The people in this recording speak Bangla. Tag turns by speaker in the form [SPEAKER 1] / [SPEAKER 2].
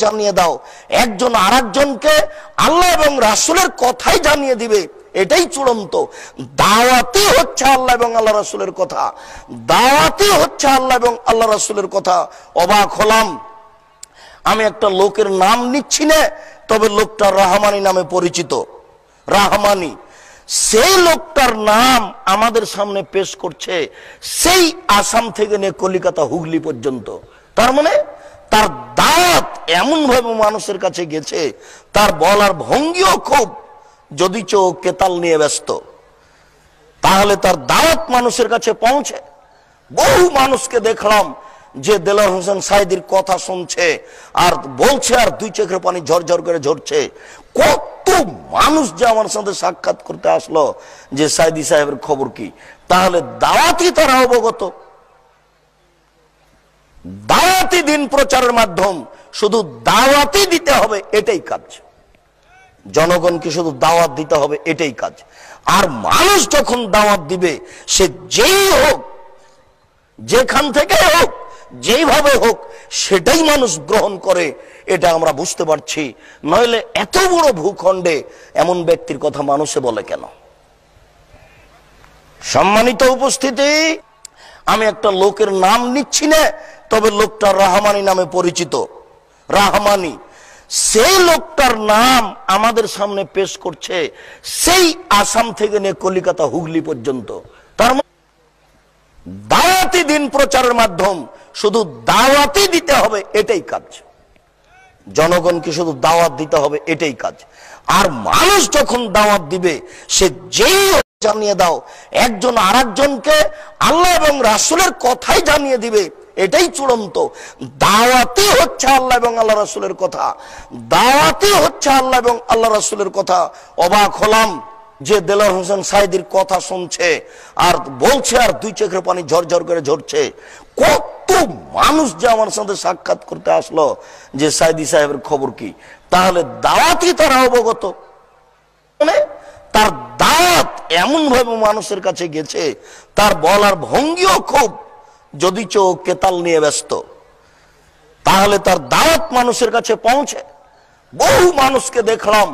[SPEAKER 1] জানিয়ে দাও, একজন আরেকজনকে আল্লাহ এবং রাসূলের কথাই জানিয়ে দিবে, এটাই চূড়ান্ত। দাওয়াতই হচ্ছে আল্লাহ এবং আল্লাহ রাসূলের কথা, দাওয়াতই হচ্ছে আল্লাহ এবং আল্লাহ রাসূলের কথা। অবাক হলাম, আমি একটা লোকের নাম নিচ্ছি না, তবে লোকটা রহমানি নামে পরিচিত। রহমানি, সেই লোকটার নাম আমাদের সামনে পেশ করছে, সেই আসাম থেকে নিয়ে কলিকাতা হুগলি পর্যন্ত। তার মানে তার দাওয়াত এমন ভাবে মানুষের কাছে গেছে, তার বলার ভঙ্গিও খুব, যদি চো কেতাল নিয়ে ব্যস্ত, তাহলে তার দাওয়াত মানুষের কাছে পৌঁছে। বহু মানুষকে দেখলাম যে দেলোয়ার হোসেন সাঈদীর কথা শুনছে আর বলছে, আর দুই চোখের পানি ঝরঝর করে ঝরছে। কত মানুষ যে আমার সাথে সাক্ষাৎ করতে আসলো যে সাঈদী সাহেবের খবর কি, তাহলে দাওয়াতই তারা অবগত। দাওয়াতি দিন প্রচারের মাধ্যম, শুধু দাওয়াতই দিতে হবে, এটাই কাজ। জনগণকে শুধু দাওয়াত দিতে হবে, এটাই কাজ। আর মানুষ যখন দাওয়াত দিবে, সে যেই হোক, যেখান থেকে হোক, যেইভাবে হোক, সেটাই মানুষ গ্রহণ করে, এটা আমরা বুঝতে পারছি। নইলে এত বড় ভূখণ্ডে এমন ব্যক্তির কথা মানুষে বলে কেন? সম্মানিত উপস্থিতি, আমি একটা লোকের নাম নিচ্ছি না, তবে লোকটা রহমানি নামে পরিচিত। রহমানি, সেই লোকটার নাম আমাদের সামনে পেশ করছে, সেই আসাম থেকে নিয়ে কলিকাতা হুগলি পর্যন্ত। তার মানে দাওয়াতি দিন প্রচারের মাধ্যম, শুধু দাওয়াতই দিতে হবে, এটাই কাজ। জনগণকে শুধু দাওয়াত দিতে হবে, এটাই কাজ। আর মানুষ যখন দাওয়াত দিবে, সে যেই জানিয়ে দাও, একজন আরেকজনকে আল্লাহ এবং রাসূলের কথাই জানিয়ে দিবে, এটাই চূড়ান্ত। দাওয়াতই হচ্ছে আল্লাহ এবং আল্লাহ রাসূলের কথা, দাওয়াতই হচ্ছে আল্লাহ এবং আল্লাহ রাসূলের কথা। অবাক হলাম যে দেলোয়ার হোসেন সাঈদীর কথা শুনছে আর বলছে, আর দুই চোখের পানি ঝরঝর করে ঝরছে। কত মানুষ যে আমার সাথে সাক্ষাৎ করতে আসলো যে সাঈদী সাহেবের খবর কি, তাহলে দাওয়াতই তারা অবগত। মানে তার দাওয়াত এমন ভাবে মানুষের কাছে গেছে, তার বলার ভঙ্গিও খুব, যদি চো কেতাল নিয়ে ব্যস্ত, তাহলে তার দাওয়াত মানুষের কাছে পৌঁছে। বহু মানুষকে দেখলাম